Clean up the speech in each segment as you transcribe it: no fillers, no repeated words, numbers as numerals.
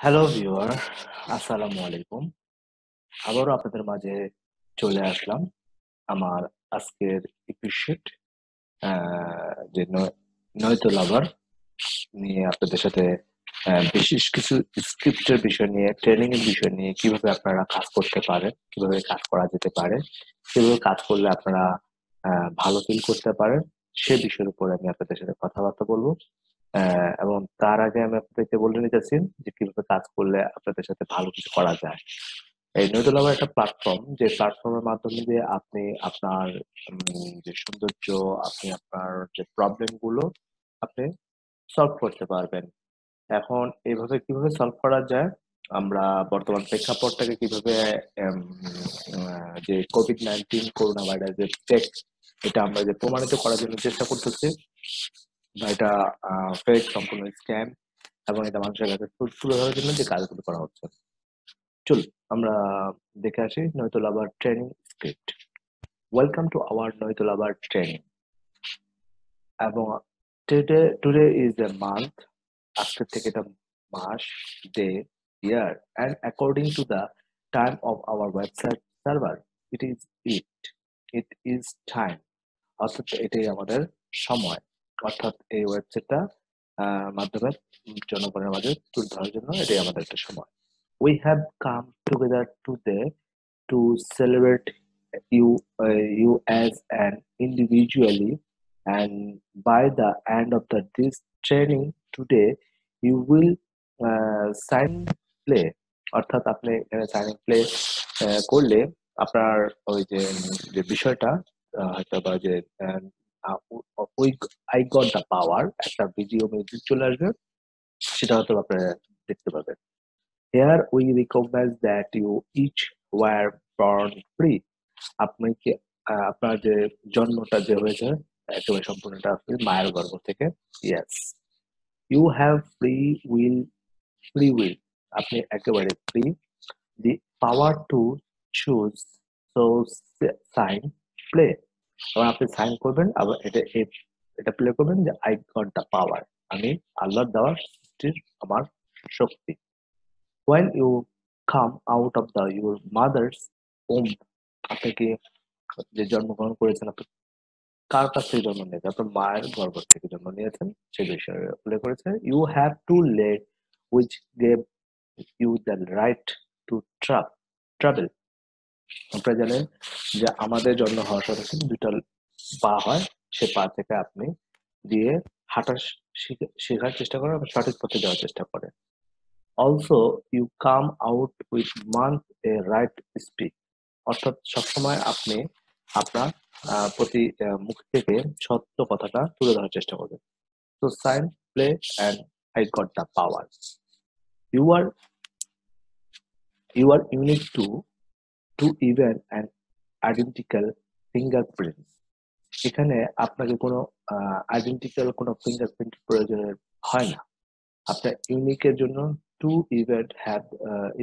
Hello viewer, আসসালামু আলাইকুম। আবারও আপনাদের মাঝে চলে আসলাম আমার আজকের এপিসোড যে নয়তো লাভার নিয়ে আপনাদের সাথে বিশেষ কিছু স্ক্রিপ্টের বিষয় নিয়ে, ট্রেনিং এর বিষয় নিয়ে কিভাবে আপনারা কাজ করতে পারেন, কিভাবে কাজ করা যেতে পারে, কিভাবে কাজ করলে আপনারা ভালো ফিল করতে পারেন, সে বিষয়ের উপরে আমি আপনাদের সাথে কথাবার্তা বলবো। এবং তার আগে আমি আপনাদেরকে বলে নিতেছি যে কিভাবে কাজ করলে আপনাদের সাথে ভালো কিছু করা যায়। এই নৈদুল আমার একটা প্ল্যাটফর্ম, যে প্ল্যাটফর্মের মাধ্যমে দিয়ে আপনি আপনার যে সৌন্দর্য, আপনি আপনার যে প্রবলেম গুলো আপনি সলভ করতে পারবেন। এখন এভাবে কিভাবে সলভ করা যায়, আমরা বর্তমান প্রেক্ষাপটটাকে কিভাবে যে কোভিড-19 করোনা ভাইরাস যে ফেক, এটা আমরা যে প্রমাণিত করার জন্য চেষ্টা করতেছি, বা এটা ফেক, সম্পূর্ণ স্ক্যাম, এবং এটা মানুষের কাছে তুলে ধরার জন্য যে কাজগুলো করা হচ্ছে। চল আমরা দেখে আসি নয়তো lover training script. Welcome to our নয়তো লাভার ট্রেনিং। এবং টুডে ইজ এ মান্থ, আজকের থেকে এটা মাস, day, year, and according to the time of our website server, it is it it is time. অর্থাৎ এটাই আমাদের সময়। অর্থাৎ এই ওয়েবসাইটটা মাধ্যমে জনগণের মাঝে তুলে ধরার জন্য এটাই আমাদের একটা সময়। We have come together today to celebrate you, you as an individually, and by the end of this training today, you will sign play. অর্থাৎ আপনি সাইন প্লে করলে আপনার ওই যে যে বিষয়টা হয়তো বা যে ওই আই গট দ্য পাওয়ার একটা ভিডিও মিউজিক চলে আসবে, সেটা হয়তো আপনারা দেখতে পাবেন। Here we recognize that you each were born free. আপনি কি আপনার যে জন্মটা যে হয়েছে একেবারে সম্পূর্ণটা আপনি মায়ের গর্ভ থেকে। Yes, you have free will. আপনি একেবারে free. The power to choose, so sign play. এবং আপনি সাইন করবেন, আবার এটা প্লে করবেন যে আই গট দ্য পাওয়ার, আমি আল্লাহর দেওয়া সৃষ্টির আমার শক্তি। When you come out of your mother's womb, আপনি কি যে জন্মগ্রহণ করেছেন, আপনি কার কাছ থেকে জন্ম নিয়েছেন? আপনার মায়ের গর্ভ থেকে জন্ম নিয়েছেন, সে বিষয়ে উল্লেখ করেছে। You have to let which gave you the right to travel. আপনারা জানেন যে আমাদের জন্ম হওয়ার সাথে সাথে দুটা পা হয়, সে পা থেকে আপনি দিয়ে হাঁটা শেখার চেষ্টা করেন এবং সঠিক পথে যাওয়ার চেষ্টা করেন। Also you come out with month a right speak. অর্থাৎ সবসময় আপনি আপনার প্রতি মুখ থেকে সত্য কথাটা তুলে ধরার চেষ্টা করবেন। তো sign play and I got the power. You are unique to even and identical fingerprint. এখানে আপনাকে কোনো আইডেন্টিক্যাল কোনো ফিঙ্গারপ্রিন্ট প্রয়োজনের হয় না। আপনার ইউনিকের জন্য টু ইভেন্ট হ্যাভ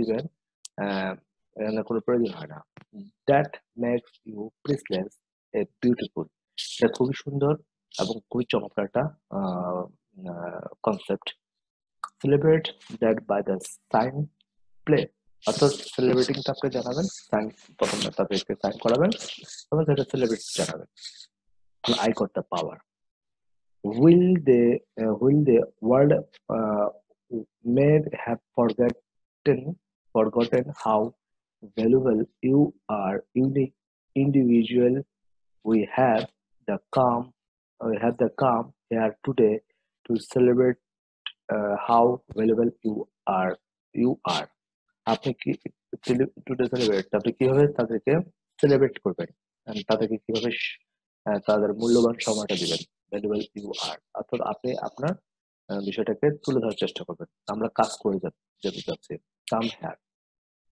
ইভেন্ট এখানে কোনো প্রয়োজন হয় না। That makes you priceless a beautiful. এটা খুবই সুন্দর এবং খুবই চমৎকার একটা concept. Celebrate that by the sign play. অর্থাৎ সেলিব্রেটিংটা আপনি জানাবেন, সাইন প্রথমে তাদেরকে সাইন করাবেন এবং সেটা সেলিব্রেট জানাবেন। I got the power. Will the world uh, may have forgotten how valuable you are, unique individual. We have the calm here today to celebrate how valuable are. You are. আপনি কি today celebrate, আপনি কিভাবে তাদেরকে celebrate করবেন, and তাদেরকে কিভাবে তাদের মূল্যবান সময়টা দিবেন। ভ্যালুয়েবল ইউ আর, অর্থাৎ আপনি আপনার বিষয়টাকে তুলে ধরার চেষ্টা করবেন। আমরা কাজ করে যেতে চাচ্ছি। কাম হ্যার,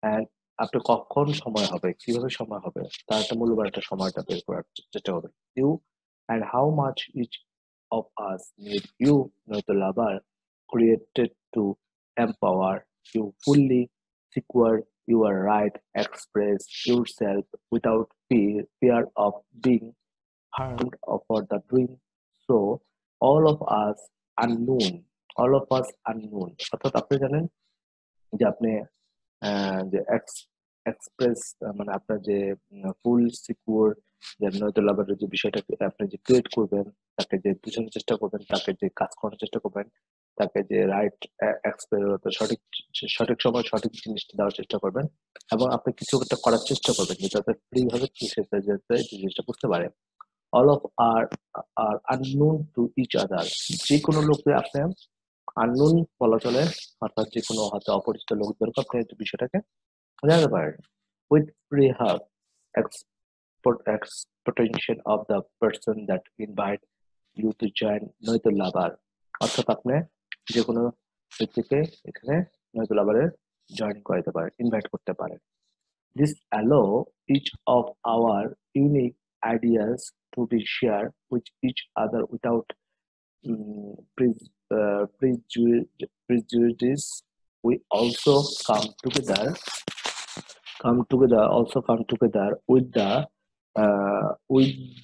অ্যান্ড আপনি কখন সময় হবে, কিভাবে সময় হবে, তার একটা মূল্যবান একটা সময়টা বের করার চেষ্টা করবেন। You and how much each of us need you, নয়তো লাভার, created to empower you fully, secure your right, express yourself without fear of being harmed or for the doing so. all of us all of us unknown। অর্থাৎ আপনি জানেন যে আপনি যে express মানে আপনার যে ফুল সিকিউর যে নয়তো লাভারের যে বিষয়টাকে আপনি যে ক্রিয়েট করবেন, তাকে যে বোঝানোর চেষ্টা করবেন, তাকে যে কাজ করার চেষ্টা করবেন, তাকে যে রাইট সঠিক সঠিক সময় সঠিক জিনিসটা দেওয়ার চেষ্টা করবেন, এবং আপনি কিছু একটা করার চেষ্টা করবেন যাতে ফ্রি ভাবে সে যাতে এই জিনিসটা বুঝতে পারে। All of are unknown to each other. যে কোনো লোককে আপনি আননোন বলা চলে, অর্থাৎ যে কোনো হয়তো অপরিচিত লোকদেরকে আপনি এই বিষয়টাকে জানাতে পারেন। With prehab expectation of the person that invite you to join নয়তো লাভার, অর্থাৎ আপনি যে কোনো ব্যক্তিকে এখানে নয়তো লাভারে জয়েন করাতে পারেন, ইনভাইট করতে পারেন। This allow each of our unique ideas to be shared with each other without prejudice. We also come together with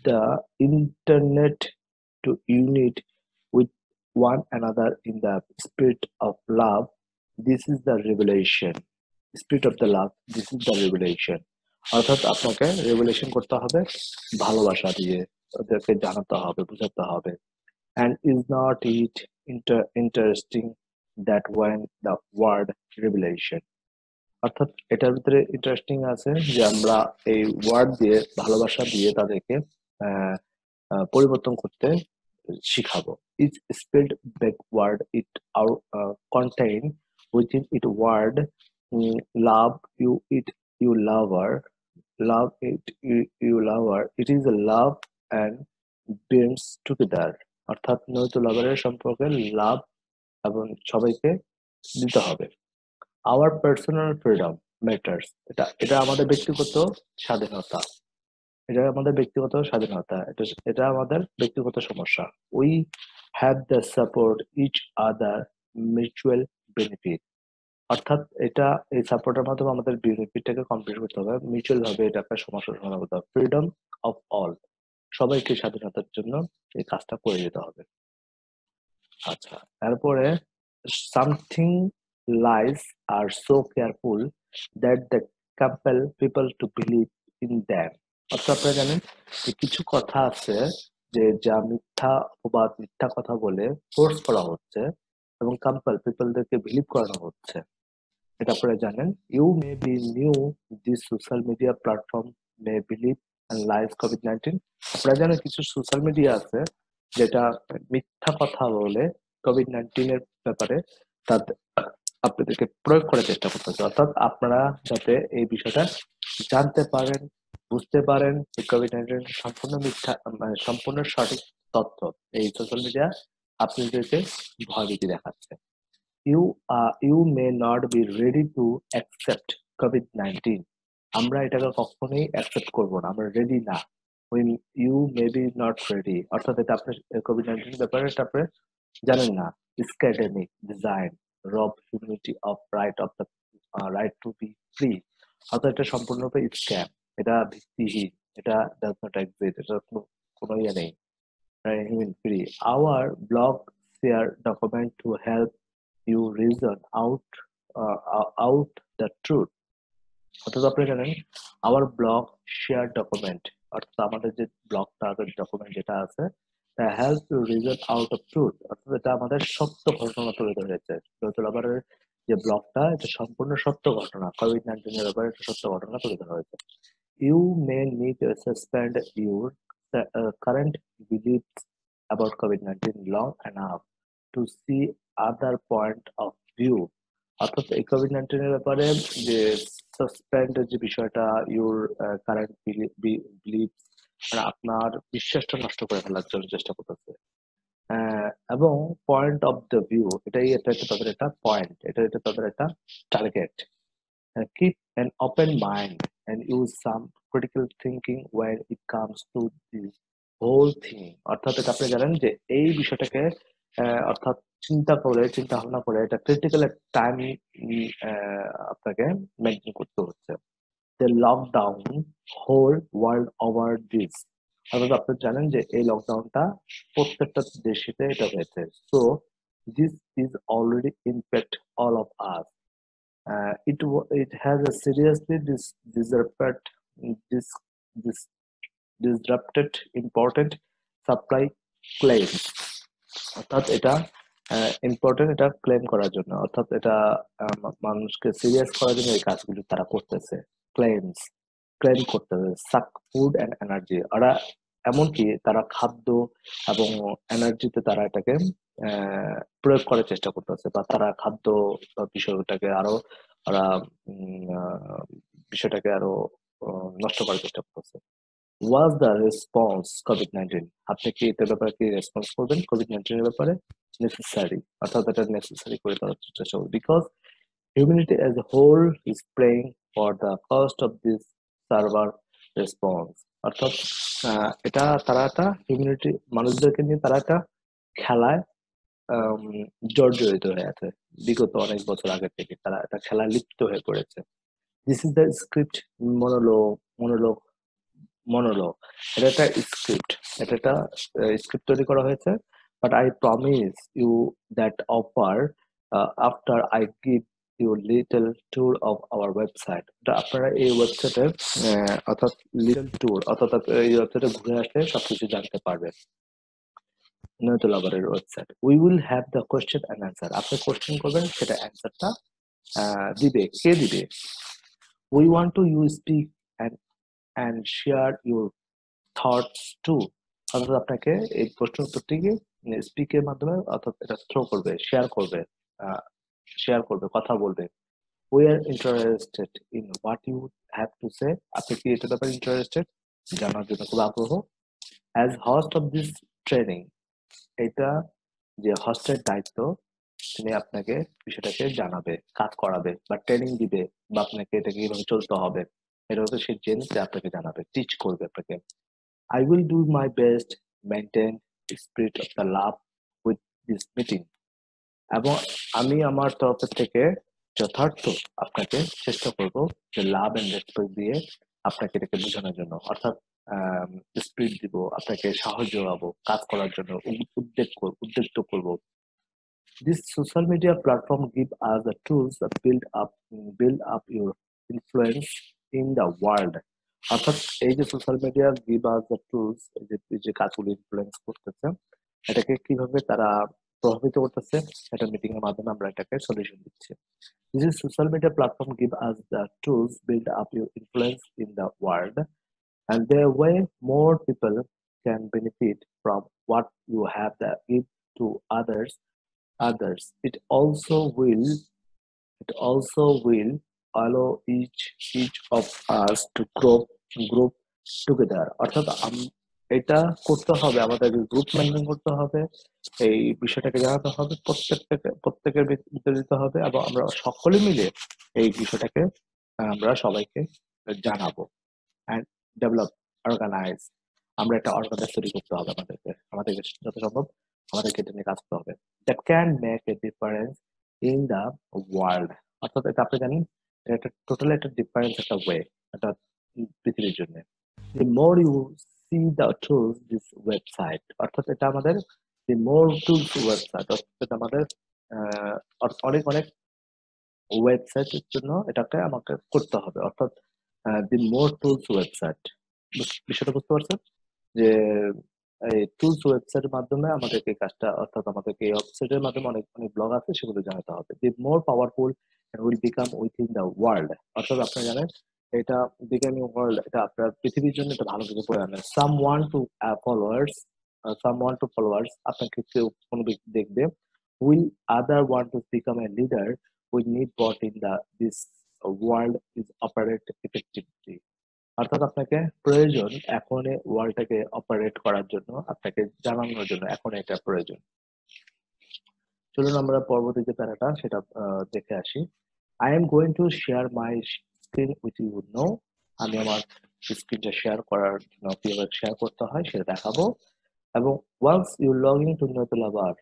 the internet to unite with one another in the spirit of love. This is the revelation. Spirit of the love. This is the revelation. অর্থাৎ আপনাকে revelation করতে হবে ভালোবাসা দিয়ে, ওদেরকে জানাতে হবে, বোঝাতে হবে। And is not it interesting that when the word revelation, অর্থাৎ এটার ভিতরে ইন্টারেস্টিং আছে যে আমরা এই ওয়ার্ড দিয়ে, ভালোবাসা দিয়ে তাদেরকে আহ, পরিবর্তন করতে শিখাবো। Is spelled backward it are contain within it word love you it you lover, love it you lover, it is a love and binds together. অর্থাৎ নয়তো লাভারের সম্পর্কে লাভ এবং সবাইকে দিতে হবে। Our personal freedom matters. এটা এটা আমাদের ব্যক্তিগত স্বাধীনতা, এটা আমাদের ব্যক্তিগত স্বাধীনতা, এটা আমাদের ব্যক্তিগত সমস্যা। We have the support each other mutual benefit. অর্থাৎ এটা এই সাপোর্টের মাধ্যমে আমাদের বেনিফিটটাকে কমপ্লিট করতে হবে, মিউচুয়াল ভাবে এটা একটা সমস্যার সমাধান করতে হবে। ফ্রিডম অফ অল, সবাইকে স্বাধীনতার জন্য এই কাজটা করে যেতে হবে। আচ্ছা, তারপরে something lies are so careful that the compel people to believe in them. অর্থাৎ আপনারা জানেন যে কিছু কথা আছে যে যা মিথ্যা অপবাদ, মিথ্যা কথা বলে ফোর্স করা হচ্ছে এবং কাম্পেল পিপলদেরকে বিলিভ করানো হচ্ছে, এটা আপনারা জানেন। You may be new this social media platform may believe and live কোভিড-19। আপনারা জানেন কিছু সোশ্যাল মিডিয়া আছে যেটা মিথ্যা কথা বলে কোভিড-19 এর ব্যাপারে তাদের আপনাদেরকে প্রয়োগ করার চেষ্টা করতেছে। অর্থাৎ আপনারা যাতে এই বিষয়টা জানতে পারেন, বুঝতে পারেন যে কোভিড-19 সম্পূর্ণ মিথ্যা, মানে সম্পূর্ণ সঠিক তথ্য। এই সোশ্যাল মিডিয়া আপনাদেরকে ভয়ভীতি দেখাচ্ছে। You may not be ready to accept COVID-19. আমরা এটাকে কখনোই অ্যাকসেপ্ট করব না, আমরা রেডি না। when you may be not ready, অর্থাৎ এটা আপনি কোভিড-19 ব্যাপারে এটা আপনি জানেন না। স্ক্যাডেমিক ডিজাইন রব humanity of right two be free. অর্থাৎ এটা সম্পূর্ণরূপে স্ক্যাম, এটা ভিত্তিহীন, এটা ডাজ নট এক্সিস্ট, এটা কোনো ইয়ে নেই। Human free. Our blog share document to help you reason out the truth. অর্থাৎ আপনি জানেন আওয়ার ব্লগ শেয়ার ডকুমেন্ট, অর্থাৎ আমাদের যে ব্লগটা ডকুমেন্ট যেটা আছে help to reason out of truth, অর্থাৎ এটা আমাদের সত্য ঘটনা তুলে ধরেছে। আবারের যে ব্লগটা এটা সম্পূর্ণ সত্য ঘটনা, কোভিড-19 এর ব্যাপারে একটা সত্য ঘটনা তুলে ধরা হয়েছে। You may need to suspend your current beliefs about COVID-19 long enough to see other point of view. অর্থাৎ এই কোভিড-19 এর ব্যাপারে যে সাসপেন্ড যে বিষয়টা, ইউর কারেন্ট বিলিভ, মানে আপনার বিশ্বাসটা নষ্ট করে ফেলার জন্য চেষ্টা করতেছে। এবং পয়েন্ট অফ দ্য ভিউ, এটা হচ্ছে তাদের একটা পয়েন্ট, এটা তাদের একটা target. Keep an open mind and use some critical thinking when it comes to this whole thing. অর্থাৎ এটা আপনি জানেন যে এই বিষয়টাকে অর্থাৎ চিন্তা ভাবনা করে এটা ক্রিটিক্যাল টাইম আপনাকে মেনটেন করতে হচ্ছে। The lockdown whole world over this. অর্থাৎ আপনি জানেন যে এই লকডাউনটা প্রত্যেকটা দেশেতে এটা হয়েছে। So this is already impact all of us. It has a seriously dis, dis, disrupted important supply claims. অর্থাৎ এটা ইম্পর্টেন্ট, এটা ক্লেম করার জন্য, অর্থাৎ এটা মানুষকে সিরিয়াস করার জন্য এই কাজগুলো তারা করতেছে। ক্লেমস, ক্লেম করতেছে সাক ফুড অ্যান্ড এনার্জি। ওরা এমনকি তারা খাদ্য এবং এনার্জিতে তারা এটাকে প্রয়োগ করার চেষ্টা করতেছে, বা তারা খাদ্য বিষয়টাকে আরো ওরা বিষয়টাকে আরো নষ্ট করার চেষ্টা করতেছে। Was the response COVID-19? আপনি কি এটার ব্যাপারে কি রেসপন্স করবেন কোভিড-19 এর ব্যাপারে? নেসেসারি, অর্থাৎ এটা নেসেসারি করে দেওয়ার চেষ্টা করবে, because humanity as a whole is paying for the cost of this server response. অর্থাৎ এটা তারা একটা হিউম্যানিটি, মানুষদেরকে নিয়ে তারা একটা খেলায় জর্জরিত হয়ে আছে। বিগত অনেক বছর আগে থেকে তারা একটা খেলায় লিপ্ত হয়ে পড়েছে। This is the script monologue monologue. এটা একটা স্ক্রিপ্ট, এটা একটা স্ক্রিপ্ট তৈরি করা হয়েছে। But I promise you that offer after I give you little tour of our website. এটা আপনারা এই ওয়েবসাইটে অর্থাৎ লিটল ট্যুর, অর্থাৎ এই ওয়েবসাইটে ঘুরে আসলে সবকিছু জানতে পারবেন। নয়তো লাভারের website. We will have the question and answer. আপনি কোয়েশ্চেন করবেন, সেটা অ্যান্সারটা দিবে কে দিবে? We want to you speak and share your thoughts too. অর্থাৎ আপনাকে এই প্রশ্ন উত্তরটিকে স্পিকের মাধ্যমে অর্থাৎ এটা থ্রো করবে, শেয়ার করবে, কথা বলবে। We are interested in what you have to say. আপনি কি এটার ব্যাপারে ইন্টারেস্টেড, জানার জন্য খুব আগ্রহ? As host of this training, এটা যে হোস্টের দায়িত্ব, তিনি আপনাকে বিষয়টাকে জানাবে, কাজ করাবে বা ট্রেনিং দিবে, বা আপনাকে এটাকে কিভাবে চলতে হবে এটা হচ্ছে সে জেনে আপনাকে জানাবে, টিচ করবে আপনাকে। I will do my best maintain the spirit of the love with this meeting. এবং আমি আমার তরফ থেকে যথার্থ আপনাকে চেষ্টা করব যে লাভ এন্ড রেসপেক্ট দিয়ে আপনাকে এটাকে বোঝানোর জন্য, অর্থাৎ স্পিরিট দিব, আপনাকে সাহায্য যোগাবো, কাজ করার জন্য উদ্যুক্ত করব। This social media platform give us the tools that build up your influence in the world. অর্থাৎ এই যে social media give us the tools, যে কাজগুলো ইনফ্লুয়েন্স করতেছে, এটাকে কিভাবে তারা প্রভাবিত করতেছে, এটা মিটিং এর মাধ্যমে আমরা এটাকে সলিউশন দিচ্ছি। This is social media platform give us the tools build up your influence in the world, and their way more people can benefit from what you have that give to others. It also will allow each of us to group together. অর্থাৎ এটা করতে হবে, আমাদের group maintain করতে হবে, এই বিষয়টাকে জানাতে হবে, প্রত্যেকের ভিতরে দিতে হবে, এবং আমরা সকলে মিলে এই বিষয়টাকে আমরা সবাইকে জানাবো। অ্যান্ড ডেভেলপ, অর্গানাইজ, আমরা একটা অর্গানাইজ তৈরি করতে হবে আমাদেরকে যত সম্ভব আমাদেরকে এটা নিয়ে কাজ করতে হবে। That can make a difference in the world. অর্থাৎ এটা আপনি জানেন, এটা টোটালি একটা ডিফারেন্স, একটা ওয়ে, একটা পৃথিবীর জন্য। The more you see the tools this website, অর্থাৎ এটা আমাদের দি মোর টুলস ওয়েবসাইট, অর্থাৎ আমাদের অনেক অনেক ওয়েবসাইটের জন্য এটাকে আমাকে করতে হবে, অর্থাৎ দি মোর টুলস ওয়েবসাইট। বিষয়টা বুঝতে পারছেন যে এই টুলস ওয়েবসাইটের মাধ্যমে আমাদেরকে এই কাজটা, অর্থাৎ আমাদেরকে এই ওয়েবসাইটের মাধ্যমে অনেক অনেক ব্লগ আছে, সেগুলো জানাতে হবে। The more powerful will become within the world. অর্থাৎ আপনি জানেন এটা বিকামিং ওয়ার্ল্ড, এটা আপনার পৃথিবীর জন্য এটা ভালো কিছু করে আনে। সাম ওয়ান টু ফলোয়ার্স, আপনাকে কেউ কোনো ব্যক্তি দেখবে। Will other one to become a leader, we need bot in the this world is operate effectively. অর্থাৎ আপনাকে প্রয়োজন এখন ওয়ার্ল্ডটাকে অপারেট করার জন্য, আপনাকে জানানোর জন্য এখন এটা প্রয়োজন। চলুন আমরা পরবর্তী যে প্যারাটা সেটা দেখে আসি। I am going to share my screen with you no. আমি আমার স্ক্রিনটা শেয়ার করার জন্য কিভাবে শেয়ার করতে হয় সেটা দেখাবো। এবং once you log in to নতুলাবার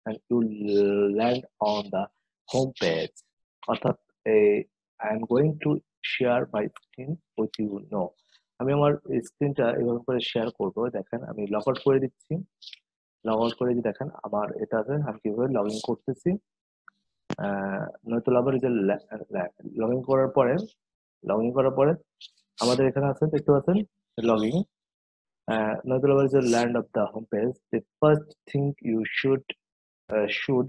and you land on the home page, অর্থাৎ I am going to share my screen with you now. আমি আমার স্ক্রিনটা এভাবে করে শেয়ার করব। দেখেন আমি লগ আউট করে দিচ্ছি। লগ আউট করে দেখেন আমার এটাতে আমি কিভাবে লগ ইন করতেছি। নয়তো আবার যে লগ ইন করার পরে আমাদের এখানে আছে, দেখতে পাচ্ছেন লগইন। নয়তো আবার যে land of the home page, the first thing you should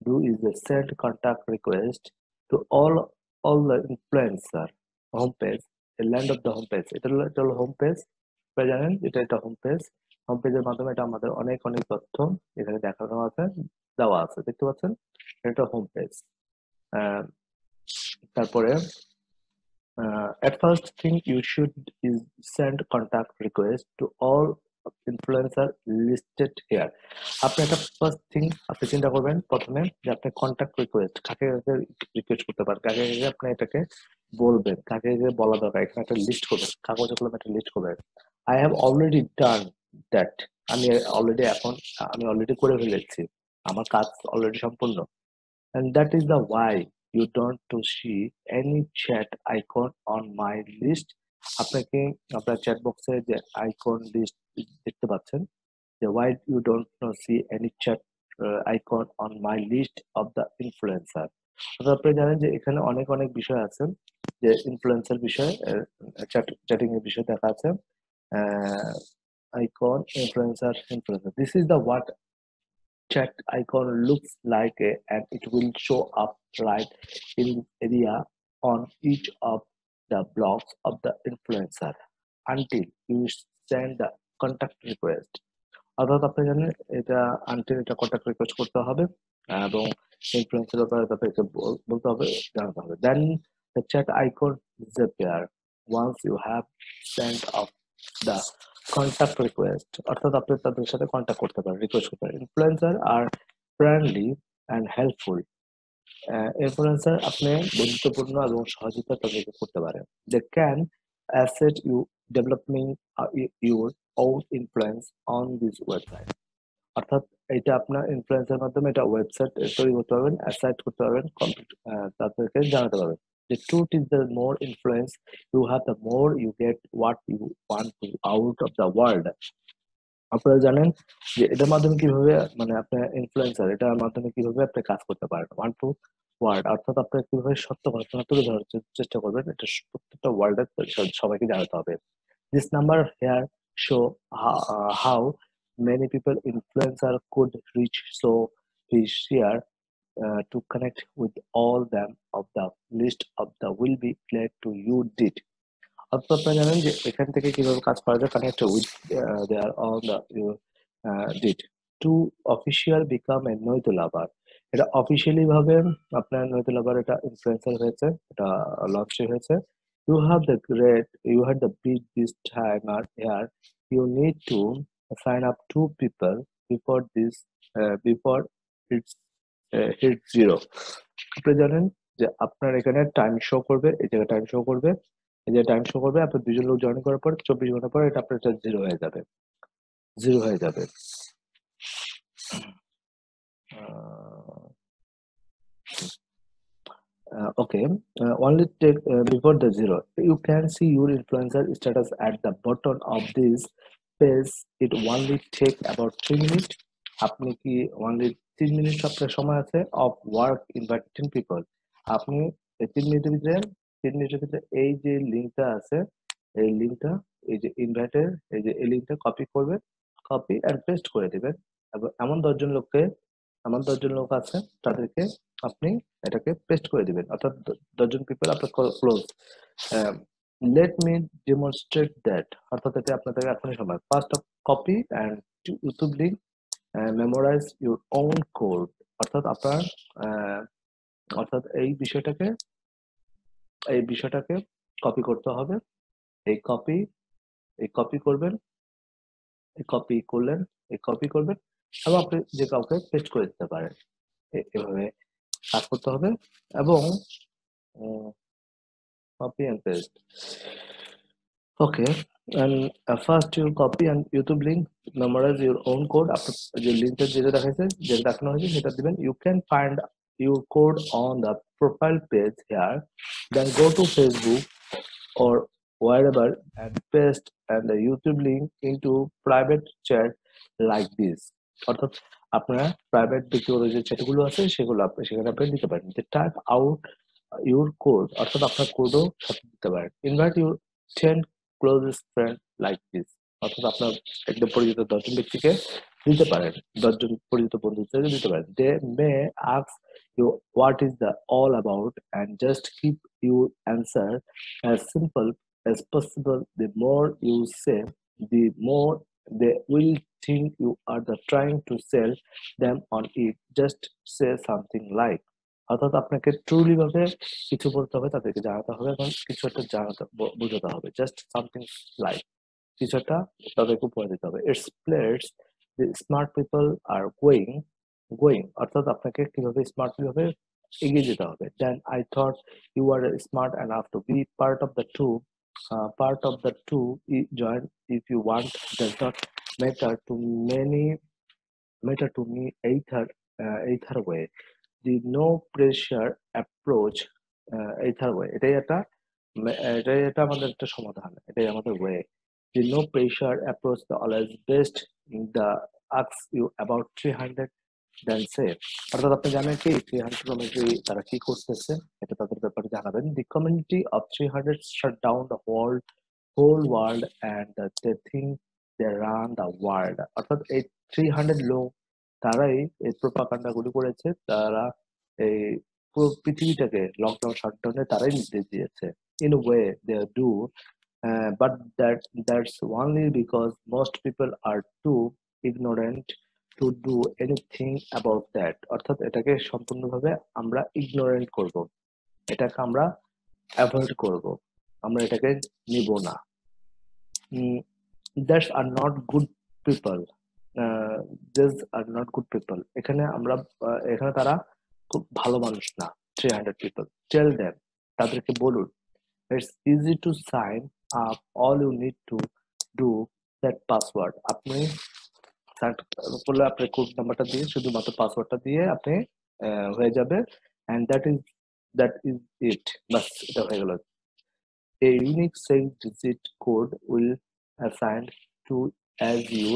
do is send contact request to all the influencer homepage, the land of the homepage। এটা হলো হোম পেজ। আপনারা জানেন এটা হোম পেজ। হোম পেজের মাধ্যমে এটা আমাদের অনেক তথ্য এখানে দেখানো আছে, দেওয়া আছে, দেখতে পাচ্ছেন। এটা হোম পেজ। তারপরে at first thing you should is send contact request to all influencer listed here। আপনি একটা ফার্স্ট থিং আপনি চিন্তা করবেন প্রথমে যে আপনি কন্ট্যাক্ট রিকোয়েস্ট কাকে কাকে রিকোয়েস্ট করতে পারেন, কাকে কাকে আপনি এটাকে বলবেন, কাকে কাকে বলা দরকার, এখানে একটা লিস্ট করবেন, কাগজে কলমে একটা লিস্ট করবেন। I have already done that. আমি অলরেডি করে ফেলেছি, আমার কাজ অলরেডি সম্পূর্ণ। And that is the why you don't to see any chat icon on my list। আপনাকে আপনার চ্যাট বক্সে যে আইকন লিস্ট দেখতে পাচ্ছেন, যে why you don't see any chat icon on my list of the influencer। অর্থাৎ আপনি জানেন যে এখানে অনেক বিষয় আছে, যে ইনফ্লুয়েন্সার বিষয়ে চ্যাটিং এর বিষয় দেখা আছে। Icon influencer this is the what chat icon looks like and it will show up right in area on each of the blocks of the influencer until you send the contact request। অর্থাৎ আপনি জানেন এটা until এটা contact request করতে হবে এবং ইনফ্লুয়েন্সের ব্যাপারে তাদেরকে বলতে হবে, জানাতে হবে। Then the chat icon disappear once you have sent off the contact request। অর্থাৎ আপনি তাদের সাথে কন্ট্যাক্ট করতে পারেন, রিকোয়েস্ট করতে পারেন। Influencer are friendly and helpful. Influencer আপনি বন্ধুত্বপূর্ণ এবং সহযোগিতা তাদেরকে করতে পারেন। They can asset you developing your own influence on this website। অর্থাৎ এটা আপনার ইনফ্লুয়েন্সের মাধ্যমে এটা ওয়েবসাইট তৈরি করতে পারবেন, অ্যাসাইট করতে পারবেন, কমপ্লিট তাদেরকে জানাতে পারবেন। The truth is the more influence you have, the more you get what you want to out of the world। আপনারা জানেন যে এটার মাধ্যমে কিভাবে মানে আপনার ইনফ্লুয়েন্সার এটার মাধ্যমে কিভাবে আপনি কাজ করতে পারেন, ওয়ান টু ওয়ার্ড। অর্থাৎ আপনি কিভাবে সত্য ঘটনা তুলে ধরার চেষ্টা করবেন, এটা প্রত্যেকটা ওয়ার্ল্ডে সবাইকে জানাতে হবে। This number here show how many people influencer could reach, so please share to connect with all them of the list of the will be glad to you did। অর্থাৎ আপনারা জানেন যে এখান থেকে কিভাবে কাজ করা যায়, connect with their on the date to official become a night lover. এটা অফিসিয়ালি ভাবে আপনার নৈত লাভার এটা ইনফ্লুয়েন্সার হয়েছে, এটা লঞ্চ হয়েছে। You have the great, you had the big this timer here. You need to sign up 2 people before before it's hit 0। আপনি জানেন যে আপনার এখানে টাইম শো করবে, এই জায়গায় টাইম শো করবে, এই যে টাইম শো করবে, আপনার 2জন লোক জয়েন করার পর 24 ঘন্টা পরে এটা আপনার জিরো হয়ে যাবে, জিরো হয়ে যাবে। Okay, only take before the 0 you can see your influencer status at the bottom of this page। It only take about 3 minutes। আপনি কি only 3 মিনিট আপনার সময় আছে of work inviting people। আপনি এই 3 মিনিটের ভিতরে এই যে লিঙ্কটা আছে, এই লিঙ্কটা, এই যে ইনভাইটের এই লিঙ্কটা কপি করবেন, কপি এন্ড পেস্ট করে দিবেন এবং এমন 10জন লোক আছে তাদেরকে আপনি এটাকে পেস্ট করে দিবেন, অর্থাৎ 10জন পিপল আপনার close. Let me demonstrate that. অর্থাৎ এটা আপনাদের এখনই সময়। First of copy and YouTube link, memorise your own code. অর্থাৎ আপনার অর্থাৎ এই বিষয়টাকে কপি করতে হবে। এই কপি করবেন, এই কপি করবেন এবং আপনি যে কাউকে পেস্ট করে দিতে পারেন। এভাবে কাজ করতে হবে এবং copy and paste। Okay, and first you copy and YouTube link, memorize your own code। আপনার যে লিংকটা যেটা দেখানো হয়েছে সেটা দিবেন। You can find your code on the profile page here, then go to Facebook or wherever and paste and the YouTube link into private chat like this। অর্থাৎ আপনারা প্রাইভেট ব্যক্তিগত যে চ্যাটগুলো আছে সেগুলো সেখানে আপনি দিতে পারেন। যে টাইপ আউট ইউর কোড, অর্থাৎ আপনার কোডও সাথে দিতে পারেন। Invite your 10 closest friend like this, অর্থাৎ আপনার একদম পরিচিত 10 জন ব্যক্তিকে দিতে পারেন, 10 জন পরিচিত বন্ধুকে দিতে পারেন। They may ask you what is the all about and just keep your answer as simple as possible. The more you say, the more they will think you are trying to sell them on it. Just say something like, অর্থাৎ আপনাকে truly ভাবে কিছু বলতে হবে, তাদেরকে জানাতে হবে এবং কিছু একটা জানাতে বোঝাতে হবে। জাস্ট সামথিং লাইক, কিছু একটা তাদেরকে উপহার দিতে হবে। It's players the smart people are going, অর্থাৎ আপনাকে কিভাবে স্মার্ট ভাবে এগিয়ে যেতে হবে। Then I thought you were smart enough to be part of the two join if you want. Does not matter to many matter to me either way. The no pressure approach either way, এটাই আমাদের একটা সমাধান, এটাই আমাদের way. The no pressure approach the always best in the asks you about 300 then say, অর্থাৎ আপনি জানেন কি 300 কমিউনিটি তারা কি করতেছে, এটা তাদের ব্যাপারে জানাবেন। The community of 300 shut down the whole world and they think they run the world, অর্থাৎ এই 300 লোক তারাই এই প্রোপাগান্ডা গুলি করেছে, তারা এই পুরো পৃথিবীটাকে লকডাউন শাটডাউনে তারাই নির্দেশ দিয়েছে। In a way they do, but that's only because most people are too ignorant to do anything about that, অর্থাৎ এটাকে সম্পূর্ণভাবে আমরা ইগনোরেন্ট করব, এটাকে আমরা অ্যাভয়েড করব, আমরা এটাকে নিব না। That's are not good people, this are not good people, এখানে তারা খুব ভালো মানুষ না। 300 পিপল টেল দেম, তাদেরকে বলুন, it's easy to sign up, all you need to do that password, আপনি করলে আপনার কোড নাম্বারটা দিয়ে শুধুমাত্র পাসওয়ার্ডটা দিয়ে আপনি হয়ে যাবে। অ্যান্ড দ্যাট ইজ ইট, বাস এটা হয়ে গেল। A unique 6-digit code will assign to as you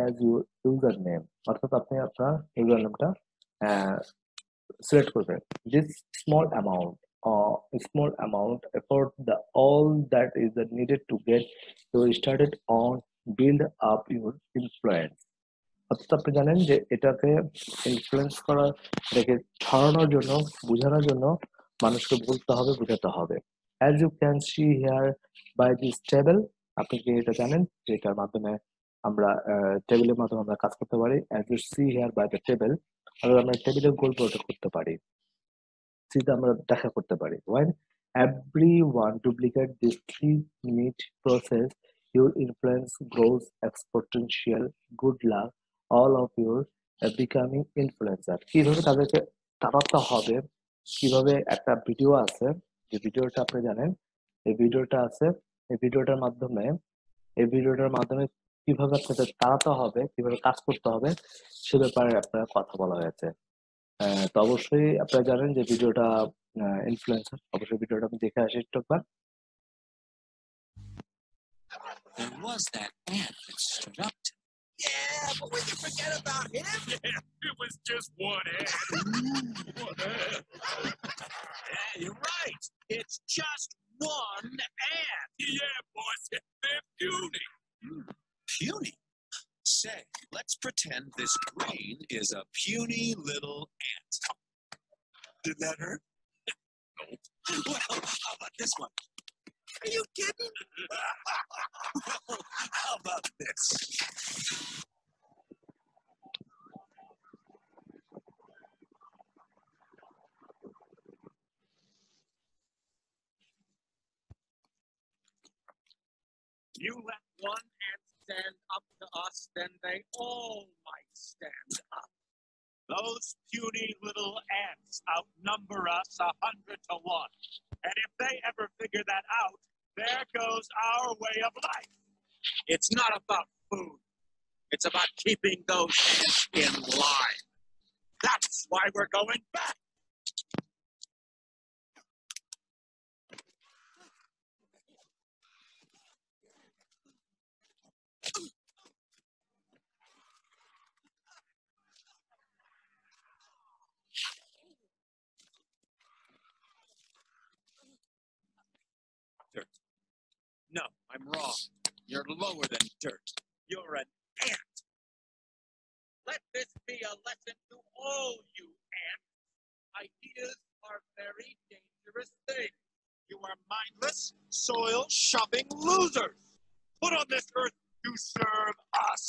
as your username, অর্থাৎ আপনি আপনার ইউজারনেমটা সিলেক্ট করবেন। This small amount effort the all that is needed to get you started on build up your influence, অর্থাৎ আপনি জানেন যে এটাকে influence করা, এটাকে ছড়ানোর জন্য, বোঝানোর জন্য মানুষকে বলতে হবে, বোঝাতে হবে। As you can see here by this table, আপনি কি এটা জানেন যে এটার মাধ্যমে আমরা টেবিলের মাধ্যমে আমরা কাজ করতে পারি। As you see here by the table, অর্থাৎ আমরা টেবিলের গোল করতে পারি, সিতে আমরা দেখা করতে পারি। When everyone duplicate this 3-minute process, your influence grows exponential. Good luck, all of you becoming influencer. কিভাবে তাদেরকে তাড়াতে হবে, কিভাবে একটা ভিডিও আছে, যে ভিডিওটা আপনি জানেন, এই ভিডিওটা আছে, এই ভিডিওটার মাধ্যমে এই ভিডিওটার মাধ্যমে কিভাবে আপনাদের তাড়াতে হবে, কিভাবে কাজ করতে হবে সে ব্যাপারে আপনার কথা বলা হয়েছে। তো অবশ্যই আপনারা জানেন যে ভিডিওটা ইনফ্লুয়েন্সার, অবশ্যই ভিডিওটা আমি দেখে আসি একটু একবার। There was that ant that stood up to me. Yeah, but when you forget about him, Yeah, it was just one ant. One ant. Yeah, you're right. It's just one ant. Yeah, boss. They're puny. Puny? Say, let's pretend this brain is a puny little ant. Did that hurt? No. Well, how about this one? are you kidding? How about this? You let one ant stand up to us, then they all might stand up. Those puny little ants outnumber us 100 to 1. And if they ever figure that out, there goes our way of life. It's not about food. It's about keeping those ants in line. That's why we're going back. You're lower than dirt. You're an ant. Let this be a lesson to all you ants. Ideas are very dangerous things. You are mindless, soil-shopping losers. Put on this earth to serve us.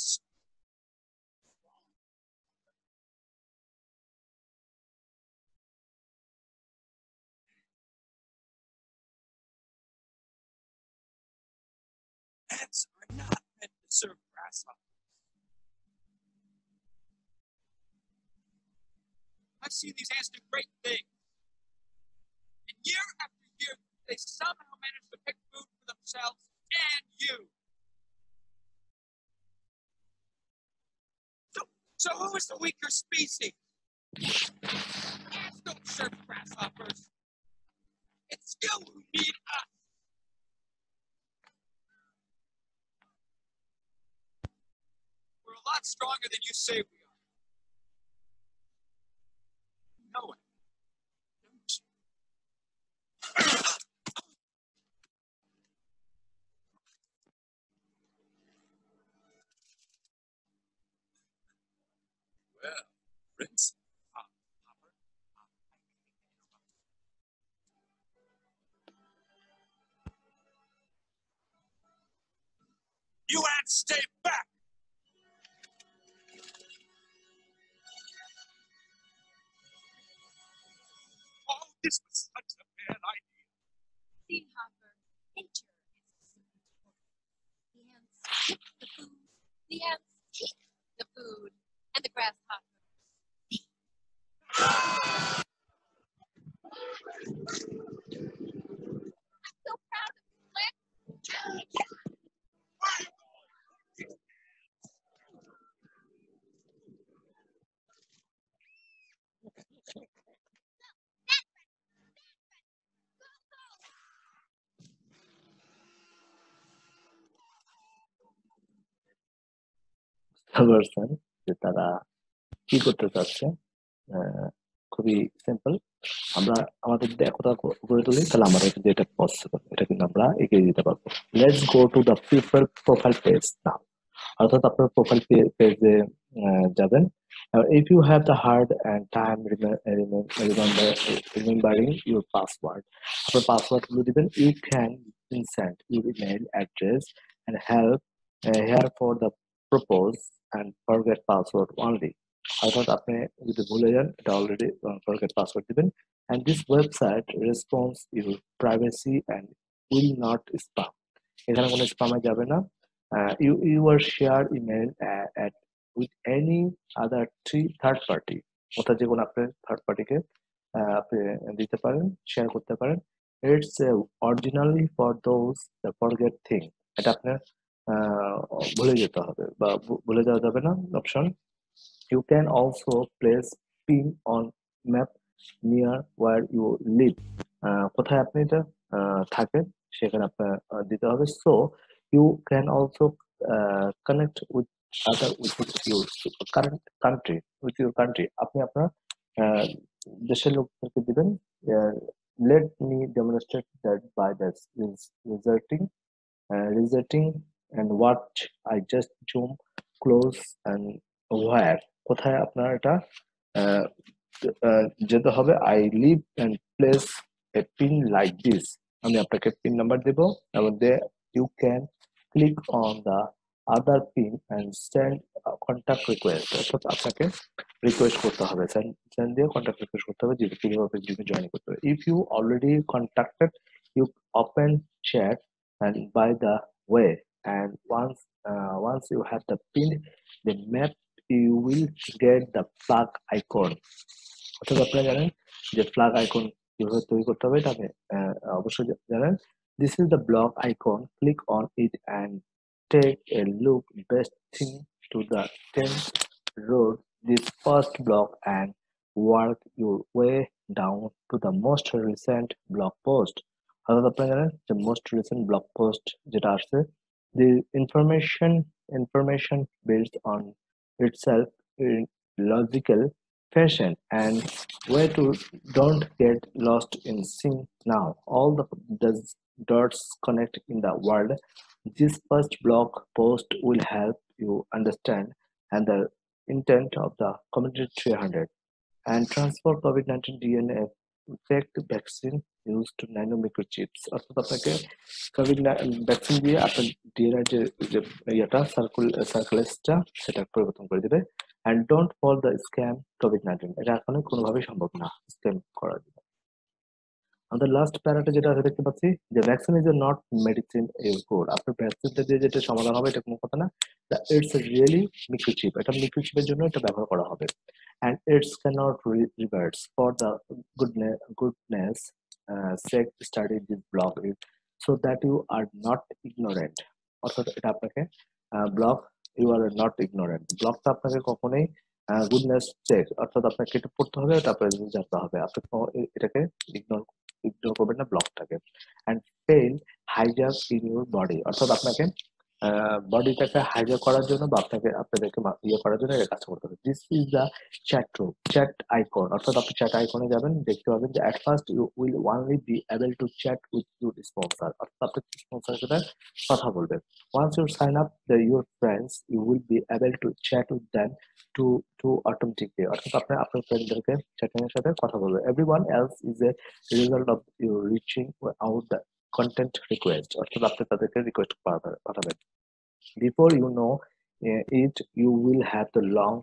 Ants are not meant to serve grasshoppers. I've seen these ants do great things. And year after year, they somehow manage to pick food for themselves and you. So who is the weaker species? Ants don't serve grasshoppers. It's you who need us. We're a lot stronger than you say we are. You know it, don't you? Well, Prince. You ants stay back! Oh, this was such a bad idea. See, Hopper, nature is so important. The ants pick the food, the ants eat the food, and the grasshopper. I'm so proud of you, Flint. বুঝতে পারছেন যে তারা কি করতে চাচ্ছে। খুবই simple. আমরা আমাদের যদি একতা গড়ে তুলি তাহলে আমাদের কিন্তু এটা পসিবল, এটা কিন্তু আমরা এগিয়ে দিতে পারবো। Let's go to the profile page now. অর্থাৎ আপনার প্রোফাইল পেজে যাবেন। If you have the hard and time remembering your password, আপনার পাসওয়ার্ড গুলো দিবেন। You can insert your email address and help here for the propose and forget password only. অর্থাৎ আপনি যদি ভুলে যান এটা অলরেডি forget password দিবেন। And this website responds your privacy and will not spam. এখানে কোনো স্প্যামে যাবে না। Your share email at with any other third party, অর্থাৎ যে কোনো আপনার থার্ড পার্টিকে আপনি দিতে পারেন, শেয়ার করতে পারেন। It's originally for those that forget thing. এটা আপনার ভুলে যেতে হবে বা ভুলে যাওয়া যাবে না option. You can also place pin on map near where you live. কোথায় আপনি এটা থাকেন সেখানে আপনার দিতে হবে। So you can also connect with other with your current country, with your country. আপনি আপনার দেশের লোকদেরকে দিবেন। Let me demonstrate that by this resetting and what I just zoom close and where, কোথায় আপনার এটা যেতে হবে। I live and place a pin like this. আমি আপনাকে পিন নাম্বার দেব এবং you can click on the other pin and send a contact request. অর্থাৎ আপনাকে রিকোয়েস্ট করতে হবে, সেন্ড দিয়ে কন্টাক্ট রিকোয়েস্ট করতে হবে যে কিভাবে জিমে জয়েন করতে হবে। If you already contacted, you open chat and by the way, and once you have the pin the map, you will get the flag icon. অর্থাৎ আপনারা জানেন যে ফ্ল্যাগ আইকন কিভাবে তৈরি করতে হবে, এটা আপনি অবশ্যই জানেন। This is the block icon. Click on it and take a look best thing to the 10th road this first block and work your way down to the most recent blog post. অর্থাৎ আপনারা জানেন যে most recent blog post যেটা আসছে, the information based on itself in logical fashion and way to don't get lost in sync now. All the dots connect in the world This first blog post will help you understand and the intent of the Community 300 and transfer COVID-19 DNA effect vaccine used to nanomicrochips. অর্থাৎ আপনাকে Covid vaccine দিয়ে আপনার DNA যে যে ইয়েটা সার্কুলেসটা সেটা পরিবর্তন করে দেবে and don't fall the scam COVID-19 এটা এখন কোনোভাবেই সম্ভব না স্ক্যাম করা যাবে আমাদের লাস্ট প্যারাটা যেটা আছে দেখতে পাচ্ছি যে vaccine is not medicine is good আপনার ভ্যাকসিনটা দিয়ে যেটা সমাধান হবে এটা কোনো কথা না ইটস রিয়েলি মিক্রোচিপ এটা মিক্রোচিপের জন্য এটা ব্যবহার করা হবে and it's cannot reverse for the goodness sake study this blog is so that you are not ignorant অর্থাৎ এটা আপনাকে blog you are not ignorant ব্লগটা আপনাকে কখনোই গুডনেস চেক অর্থাৎ আপনাকে এটা পড়তে হবে তারপরে জানতে হবে আপনি এটাকে ইগনোর করবেন না ব্লকটাকে and fail hijack in your body অর্থাৎ আপনাকে বডিটাকে হাইজ্যাক করার জন্য বা আপনাদেরকে ইয়ে করার জন্য এটা কাজ করতে হবে this is the chat room chat icon অর্থাৎ আপনি চ্যাট আইকনে যাবেন দেখতে পাবেন যে at first you will only be able to chat with your sponsor অর্থাৎ আপনি স্পন্সরের সাথে কথা বলবেন once you sign up your friends you will be able to chat with them to automatically অর্থাৎ আপনি আপনার ফ্রেন্ডদেরকে চ্যাটিং এর সাথে কথা বলবেন everyone else is a result of you reaching out the content request অর্থাৎ আপনি তাদেরকে রিকোয়েস্ট পাঠাবেন before you know it you will have the long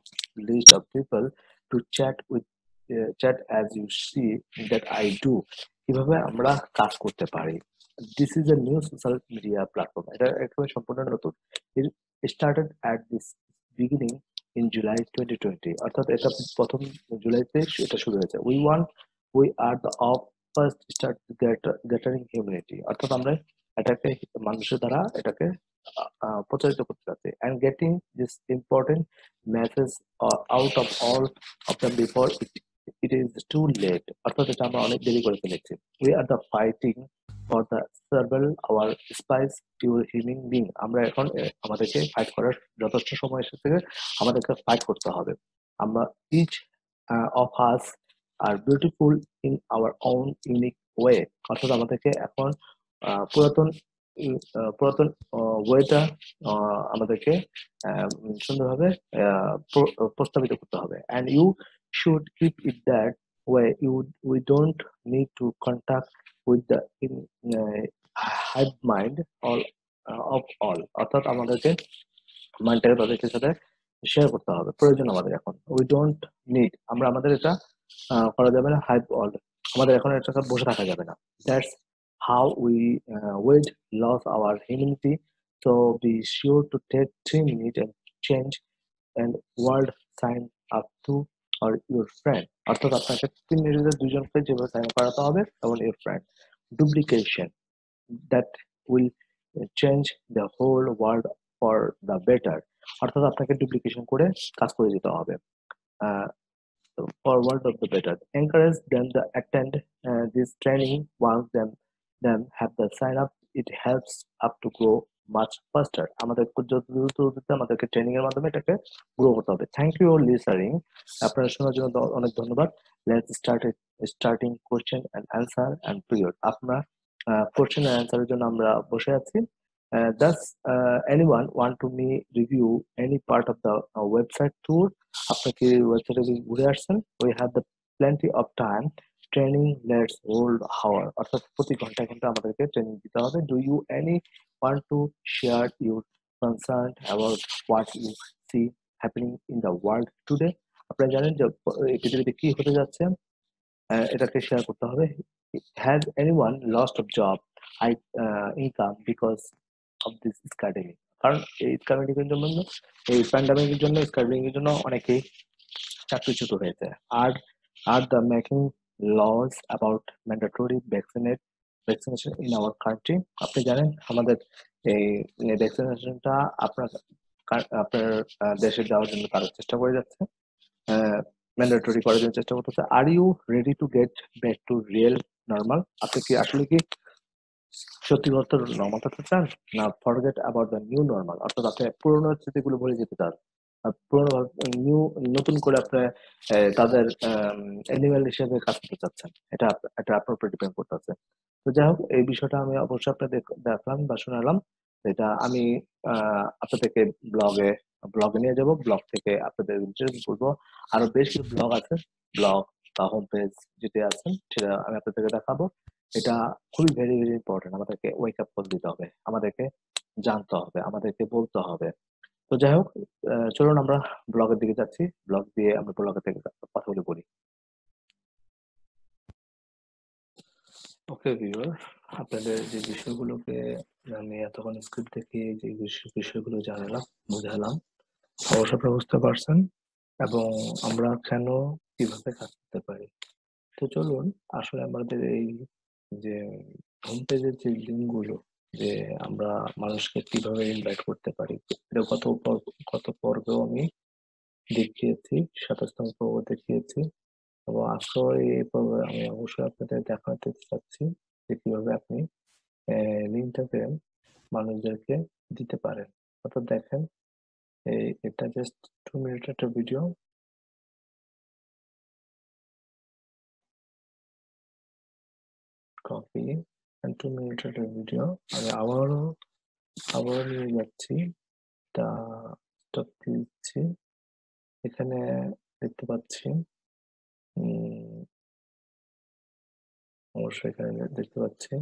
list of people to chat as you see that I do কিভাবে আমরা কাজ করতে পারি this is a new social media platform এটা একেবারে সম্পূর্ণ নতুন it started at this beginning in July 2020 অর্থাৎ এটা প্রথম জুলাইতে এটা শুরু হয়েছে we are the of first start gathering humanity অর্থাৎ আমরা এটাকে মানুষের দ্বারা এটাকে প্রচারিত করতে যাচ্ছে and getting this important message out of all of them before it is too late অর্থাৎ এটা আমরা অনেক দেরি করে ফেলেছি we are the fighting for the several our spice pure human being আমরা এখন আমাদেরকে ফাইট করার যথেষ্ট সময় এসেছে আমাদেরকে ফাইট করতে হবে আমরা each of us are beautiful in our own unique way অর্থাৎ আমাদেরকে এখন পুরাতন ওয়েটা আমাদেরকে সুন্দরভাবে প্রস্তাবিত করতে হবে and you should keep it that way we don't need to contact with the hive mind of all অর্থাৎ আমাদেরকে মাইন্ডটাকে তাদেরকে সাথে শেয়ার করতে হবে প্রয়োজন আমাদের এখন উই ডোন্ট নিড আমরা আমাদের এটা করা যাবে না হাইপ অল আমাদের এখন এটা বসে থাকা যাবে না that's how we would lose our humanity so be sure to take 3 minutes and change and world sign up to or your friend অর্থাৎ আপনাকে 3 মিনিটের দুজনকে যেভাবে সাইন করাতে হবে এবং your friend duplication that will change the whole world for the better অর্থাৎ আপনাকে ডুপ্লিকেশন করে কাজ করে যেতে হবে for world of the better encourage them to attend this training once them have the sign up it helps up to grow much faster আমাদের যত দ্রুত আমাদেরকে ট্রেনিং এর মাধ্যমে এটাকে গ্রো করতে হবে থ্যাংক ইউ লিসেনিং আপনারা শোনার জন্য অনেক ধন্যবাদ let's starting question and answer and period আপনারা কোশ্চেন এন্ড অ্যানসারের জন্য আমরা বসে আছি does anyone want to me review any part of the website tour আপনি কি ওয়েবসাইটে ঘুরে আসছেন we have the plenty of time training let's hold hour অর্থাৎ প্রতি ঘন্টা কিন্তু আমাদেরকে ট্রেনিং দিতে হবে do you any want to share your concern about what you see happening in the world today আপনারা জানেন যে পৃথিবীতে কি হতে যাচ্ছে এটাকে শেয়ার করতে হবে has anyone lost a job income because of this skydiving কারণ এই স্কাইডাইভিং জন্য এই প্যান্ডামিকের জন্য স্কাইডাইভিং জন্য অনেকেই চাকরিচ্যুত হয়েছে are the making laws about mandatory vaccination in our country আপনি জানেন আমাদের এই ভ্যাকসিনেশনটা আপনার দেশে যাওয়ার জন্য তারা চেষ্টা করে যাচ্ছে ম্যান্ডেটরি করার জন্য চেষ্টা করতেছে are you ready to get back to real normal আপনি কি আসলে কি সত্যিকার নর্মাল থাকতে চান না forget about the new normal অর্থাৎ আপনি পুরোনো স্মৃতিগুলো ভুলে যেতে চান পুরোনো নতুন করে আপনি তাদের অ্যানিমেল হিসেবে কাজ করতে চাচ্ছেন এটা আপনার উপর ডিপেন্ড করতেছে তো যাই হোক এই বিষয়টা আমি অবশ্যই আপনাদের দেখলাম বা শোনালাম যেটা আমি আপনাদেরকে ব্লগে নিয়ে যাব। ব্লগ থেকে আপনাদের বলবো আরো বেশ কিছু ব্লগ আছে, ব্লগ বা হোম পেজ যেটা আছে সেটা আমি আপনাদেরকে দেখাবো। এটা খুবই ভেরি ভেরি ইম্পর্টেন্ট। আমাদেরকে ওয়েক আপ কল দিতে হবে, আমাদেরকে জানতে হবে, আমাদেরকে বলতে হবে। তো যাই হোক, চলুন আমরা ব্লগের দিকে যাচ্ছি। ব্লগ দিয়ে আমরা ব্লগের থেকে কথাগুলো বলি। ওকে ভিউয়ার, আপনাদের যে বিষয়গুলোকে আমি এতক্ষণ স্ক্রিপ্ট দেখে যে বিষয়গুলো জানালাম, বুঝালাম, অবশ্য আপনারা বুঝতে পারছেন এবং আমরা কেন কিভাবে কাজ করতে পারি। তো চলুন আসলে আমাদের এই যে হোম পেজের যে লিঙ্কগুলো, যে আমরা মানুষকে কিভাবে ইনভাইট করতে পারি, এটা কত পর্বেও আমি দেখিয়েছি, 27তম পর্ব দেখিয়েছি এবং আজকেও এই পর্বে আমি অবশ্যই আপনাদের দেখাতে চাচ্ছি যে কিভাবে আপনি লিঙ্কটাকে মানুষদেরকে দিতে পারেন। অর্থাৎ দেখেন, এটা জাস্ট 2 মিনিট একটা ভিডিও। কপি এন্ড 2 মিনিট একটা ভিডিও। আমি আবারও নিয়ে যাচ্ছি, এটা স্টপ দিচ্ছি। এখানে দেখতে পাচ্ছি, অবশ্যই এখানে দেখতে পাচ্ছি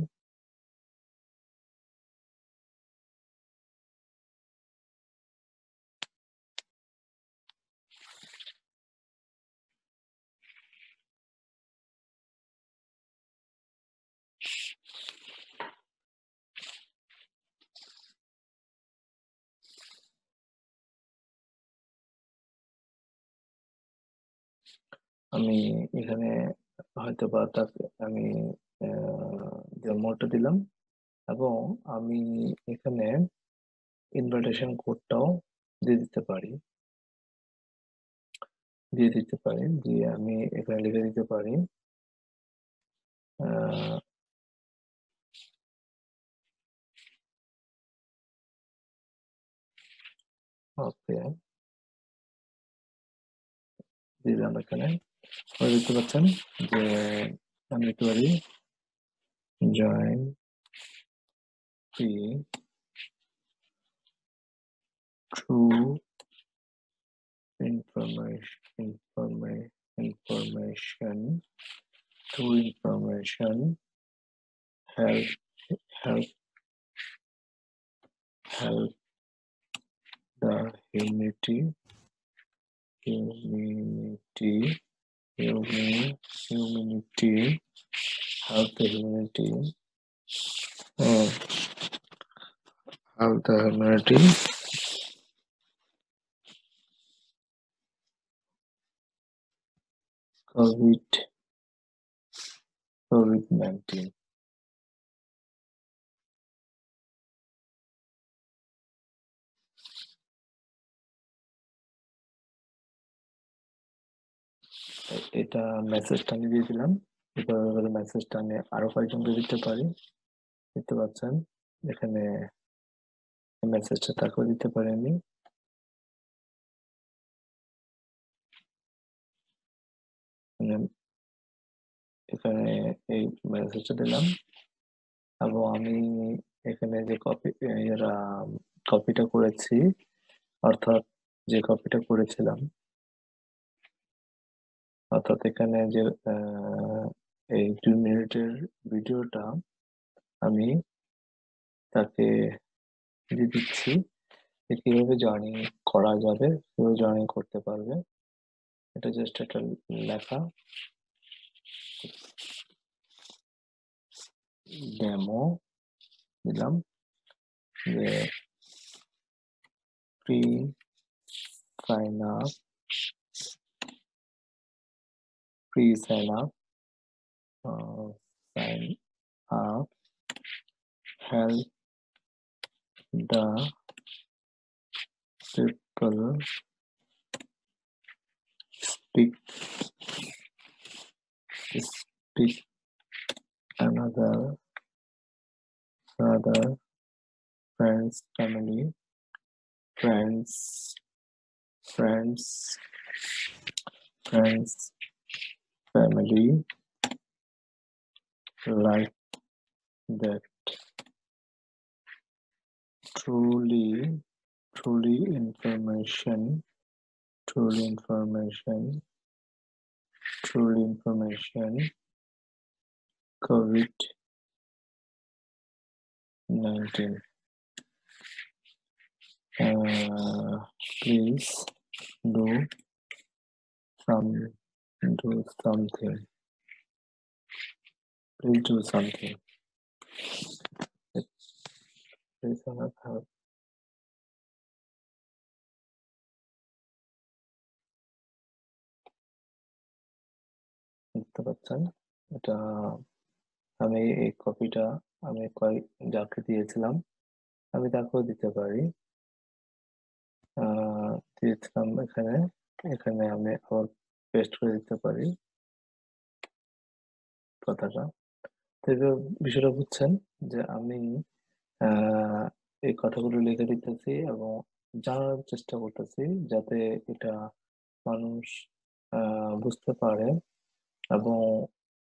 আমি এখানে হয়তো বা তাকে আমি মোডটা দিলাম এবং আমি এখানে ইনভাইটেশন কোডটাও দিয়ে দিতে পারি, দিয়ে আমি এখানে লিখে দিতে পারি ওকে, দিলাম এখানে। দেখতে পাচ্ছেন যে আমি লিখতে পারি join free true information help help help the humanity help the humanity uh, help the humanity COVID-19। এটা মেসেজটা আমি দিয়ে দিলাম। এভাবে মেসেজটা আমি আরো কয়েকজনকে দিতে পারি। দেখতে পাচ্ছেন এখানে মেসেজটা তাকেও দিতে পারি আমি। এখানে এই মেসেজটা দিলাম এবং আমি এখানে যে কপিটা করেছি, অর্থাৎ যে কপিটা করেছিলাম, অর্থাৎ এখানে যে এই 2 মিনিটের ভিডিওটা আমি তাকে দিয়ে দিচ্ছি। কিভাবে জয়েনিং করা যাবে, কিভাবে জয়েনিং করতে পারবে, এটা জাস্ট একটা লেখা ডেমো দিলাম যে free sign up sign up help the people speak another friends family friends friends family like that truly information, truly information, COVID-19. Please do something. Please do something. Please help. দেখতে পাচ্ছেন এটা আমি এই কপিটা আমি যাকে দিয়েছিলাম আমি তাকেও দিতে পারি। দিয়েছিলাম এখানে আমি আবার পেস্ট করে দিতে পারি কথাটা। তো এবার বিষয়টা বুঝছেন যে আমি এই কথাগুলো লিখে দিতেছি এবং জানার চেষ্টা করতেছি যাতে এটা মানুষ বুঝতে পারে এবং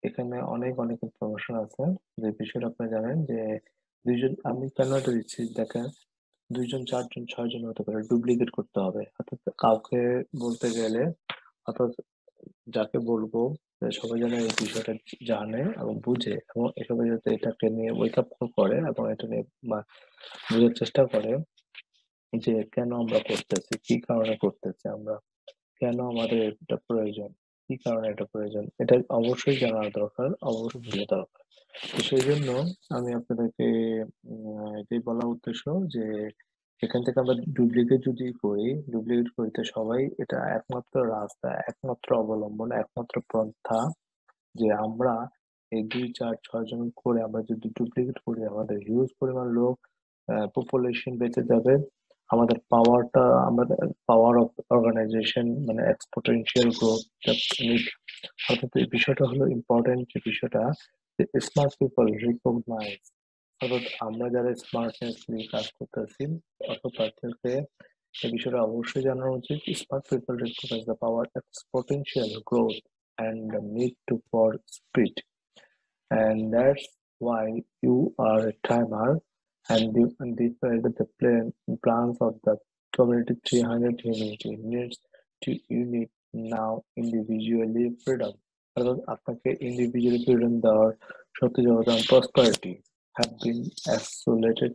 এখানে অনেক ইনফরমেশন আছে। যে বিষয়টা আপনি জানেন যে আমি কেন এটা দিচ্ছি দেখেন 2 জন 4 জন 6 জন হতে পারে, ডুপ্লিকেট করতে হবে অর্থাৎ কাউকে বলতে গেলে অর্থাৎ যাকে বলবো সবাই যেন এই বিষয়টা জানে এবং বুঝে এবং এসবে যাতে এটাকে নিয়ে ওয়েক আপ করে এবং এটা নিয়ে বোঝার চেষ্টা করে যে কেন আমরা করতেছি, কি কারণে করতেছি আমরা, কেন আমাদের এটা প্রয়োজন, কি কারণে এটা প্রয়োজন, এটা অবশ্যই জানার দরকার, অবশ্যই বোঝা দরকার। তো সেই জন্য আমি আপনাদেরকে এটাই বলার উদ্দেশ্য যে এখান থেকে আমরা ডুপ্লিকেট যদি করি, ডুপ্লিকেট করিতে সবাই এটা একমাত্র রাস্তা, একমাত্র অবলম্বন, একমাত্র পন্থা যে আমরা এই 2 4 6 জন করে আমরা যদি ডুপ্লিকেট করি আমাদের হিউজ পরিমাণ লোক পপুলেশন বেঁচে যাবে। আমাদের পাওয়ারটা আমাদের পাওয়ার অফ অর্গানাইজেশন মানে এক্সপোনেনশিয়াল গ্রোথ অর্থাৎ এই বিষয়টা হলো ইম্পর্টেন্ট যে বিষয়টা যে স্মার্ট পিপল রিকগনাইজ অর্থাৎ আমরা যারা স্মার্টনেস নিয়ে কাজ করতেছি অর্থাৎ তাদেরকে এই বিষয়টা অবশ্যই জানানো উচিত। Smart people recognise the power exponential growth and the need to for speed, and that's why you are a timer and the plans of the community 300 unity needs to unit now individually freedom অর্থাৎ আপনাকে individually freedom দেওয়ার শক্তি জগৎ prosperity have been isolated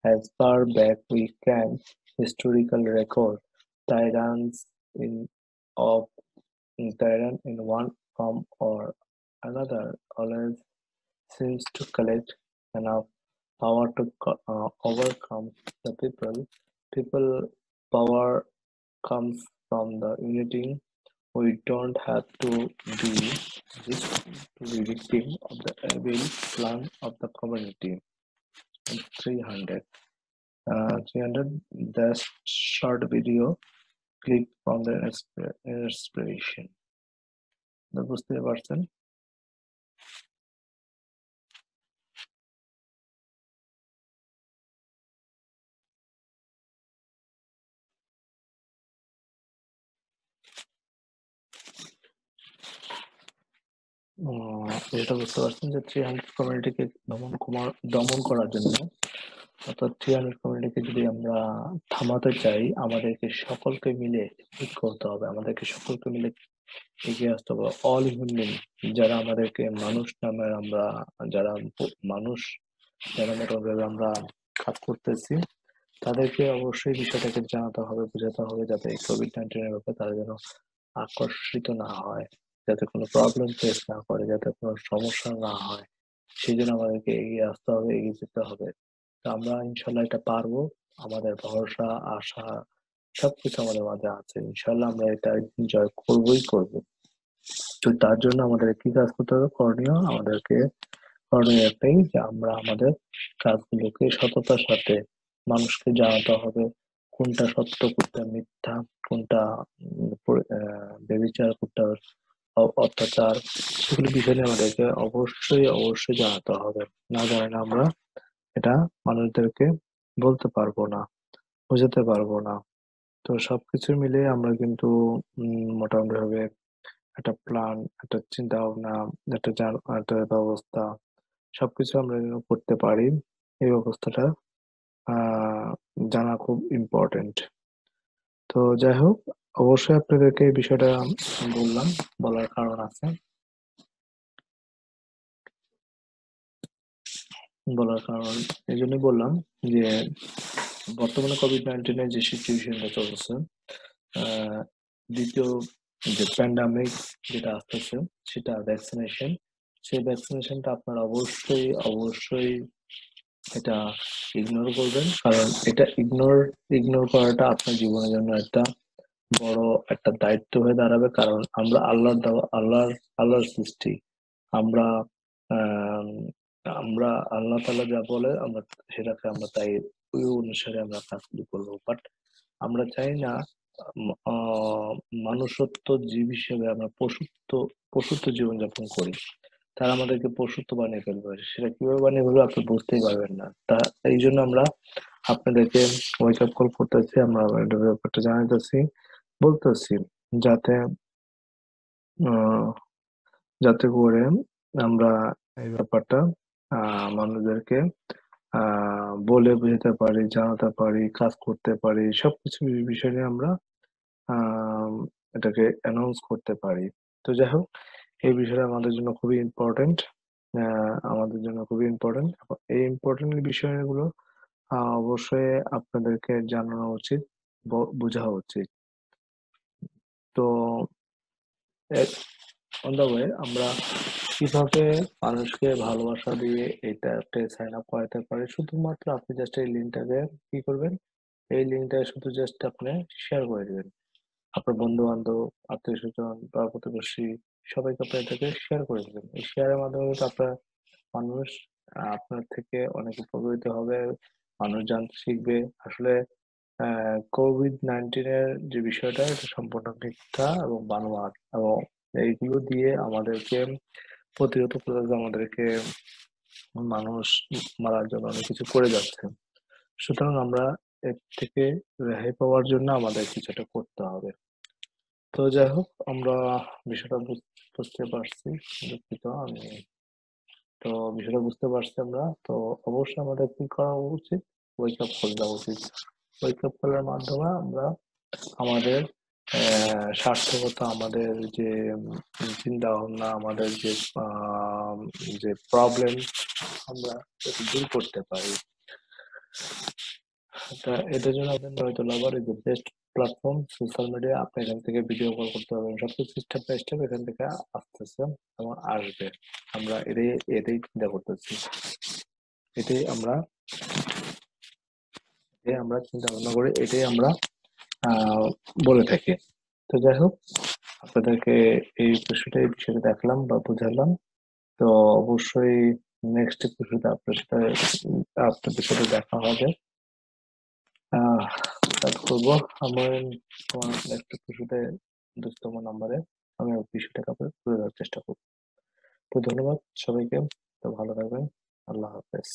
as far back we can historical record tyrants in of tyrant in one form or another always seems to collect enough power to overcome the people. People power comes from the unity. We don't have to be victim of the evil plan of the community. 300. 300. The short video clip from the inspiration. বুঝতে পারছেন? যেটা বুঝতে পারছেন যে 300 কমিউনিটিকে দমন করার জন্য অর্থাৎ 300 কমিউনিটিকে যদি আমরা থামাতে চাই আমাদেরকে সকলকে মিলে ঠিক করতে হবে, আমাদেরকে সকলকে মিলে এগিয়ে আসতে হবে। অল হিউম্যান যারা আমাদেরকে মানুষ নামে আমরা যারা মানুষ যারা মোটামুটি আমরা কাজ করতেছি তাদেরকে অবশ্যই বিষয়টাকে জানাতে হবে, বোঝাতে হবে যাতে এই কোভিড-19 এর ব্যাপারে তারা যেন আকর্ষিত না হয়, যাতে কোনো প্রবলেম ফেস না করে, যাতে কোনো সমস্যা না হয়, সেই জন্য আমাদেরকে এগিয়ে আসতে হবে, এগিয়ে যেতে হবে। তো আমরা ইনশাল্লাহ এটা পারবো। আমাদের ভরসা, আশা সবকিছু আমাদের মাঝে আছে। ইনশাল্লাহ আমরা এটা জয় করবই করব। তো তার জন্য আমাদের কি কাজ করতে হবে? করণীয় একটাই যে আমরা আমাদের কাজগুলোকে সততার সাথে মানুষকে জানাতে হবে কোনটা সত্য, কোনটা মিথ্যা, কোনটা ব্যভিচার, কোনটা অত্যাচার, সেগুলো বিষয় নিয়ে আমাদেরকে অবশ্যই জানাতে হবে। না জানলে আমরা এটা মানুষদেরকে বলতে পারবো না, বোঝাতে পারবো না। তো সবকিছু মিলে আমরা কিন্তু মোটামুটি ভাবে একটা প্ল্যান, একটা চিন্তা ভাবনা, একটা ব্যবস্থা সবকিছু আমরা যেন করতে পারি এই ব্যবস্থাটা জানা খুব ইম্পর্টেন্ট। তো যাই হোক, অবশ্যই আপনাদেরকে এই বিষয়টা বললাম, বলার কারণ আছে। বলার কারণ এই জন্যই বললাম যে বর্তমানে কোভিড-19 যে সিচুয়েশনটা চলছে, আহ, দ্বিতীয় যে প্যান্ডামিক যেটা আসতেছে, সেটা ভ্যাকসিনেশন। সেই ভ্যাকসিনেশনটা আপনারা অবশ্যই এটা ইগনোর করবেন, কারণ এটা ইগনোর করাটা আপনার জীবনের জন্য একটা বড় একটা দায়িত্ব হয়ে দাঁড়াবে। কারণ আমরা আল্লাহর সৃষ্টি। আমরা আম, আমরা আল্লাহ তাআলা যা বলে আমরা সেটাকে আমরা তাই ওই অনুসারে আমরা কাজগুলি করবো। বাট আমরা চাই না মানুষত্ব জীব হিসেবে আমরা পশুত্ব জীবনযাপন করি। তারা আমাদেরকে পশুত্ব বানিয়ে ফেলবে। সেটা কিভাবে বানিয়ে ফেলবে আপনি বুঝতেই পারবেন না। এই জন্য আমরা আপনাদেরকে ওয়েক আপ কল করতেছি, আমরা এটার ব্যাপারটা জানাইতেছি, বলতেছি, যাতে আহ, যাতে করে আমরা এই ব্যাপারটা মানুষদেরকে বলে বোঝাতে পারি, জানাতে পারি, কাজ করতে পারি, সবকিছু বিষয় নিয়ে আমরা আহ এটাকে অ্যানাউন্স করতে পারি। তো যাই হোক, এই বিষয়টা আমাদের জন্য খুবই ইম্পর্টেন্ট। আমাদের জন্য খুবই ইম্পর্টেন্ট। এই ইম্পর্টেন্ট বিষয়গুলো অবশ্যই আপনাদেরকে জানানো উচিত, বোঝা উচিত। তো অন দ্য ওয়ে আমরা কিভাবে মানুষকে ভালোবাসা দিয়ে এইটাতে সাইন আপ করাতে পারি, শুধুমাত্র আপনি জাস্ট এই লিঙ্কটাকে কি করবেন, এই লিঙ্কটা শুধু জাস্ট আপনি শেয়ার করে দিবেন আপনার বন্ধু বান্ধব, আত্মীয় স্বজন বা প্রতিবেশী, সবাইকে আপনি এটাকে শেয়ার করে দিবেন। এই শেয়ারের মাধ্যমে কিন্তু আপনার মানুষ আপনার থেকে অনেক উপকৃত হবে, মানুষ জানতে শিখবে। আসলে কোভিড-19 যে বিষয়টা এটা সম্পূর্ণ মিথ্যা এবং বানোয়াট, এবং এইগুলো দিয়ে আমাদেরকে প্রতিহত করতে হবে, আমাদেরকে মানুষ মারার জন্য অনেক কিছু করে যাচ্ছে। সুতরাং আমরা এর থেকে রেহাই পাওয়ার জন্য আমাদের কিছুটা করতে হবে। তো যাই হোক, আমরা বিষয়টা বুঝতে পারছি। দুঃখিত আমি। তো বিষয়টা বুঝতে পারছি আমরা। তো অবশ্যই আমাদের কি করা উচিত, ওয়েক আপ কল দেওয়া উচিত। ওয়েক আপ কলের মাধ্যমে আমরা আমাদের সার্থকতা, আমাদের যে চিন্তা ভাবনা, আমাদের যে প্রবলেম আমরা এটা দূর করতে পারি। তা এটার জন্য আপনার নয়তো লাভার is the best platform. Social media আপনি এখান থেকে ভিডিও কল করতে পারবেন, সবকিছু স্টেপ বাই স্টেপ এখান থেকে আসতেছে এবং আসবে। আমরা এটাই চিন্তা করতেছি, এটাই আমরা চিন্তা ভাবনা করি, এটাই আমরা বলে থাকি। তো যাই হোক, আপনাদেরকে এই বিষয়টা দেখলাম বা বুঝালাম। তো অবশ্যই নেক্সট এপিসোডে আপনাদের সাথে দেখা হবে। কাজ করবো আমার তোমার নেক্সট এপিসোডে ২০তম নাম্বারে আমি ওই বিষয়টাকে আপনাদের তুলে ধরার চেষ্টা করবো। তো ধন্যবাদ সবাইকে। তো ভালো থাকবেন। আল্লাহ হাফেজ।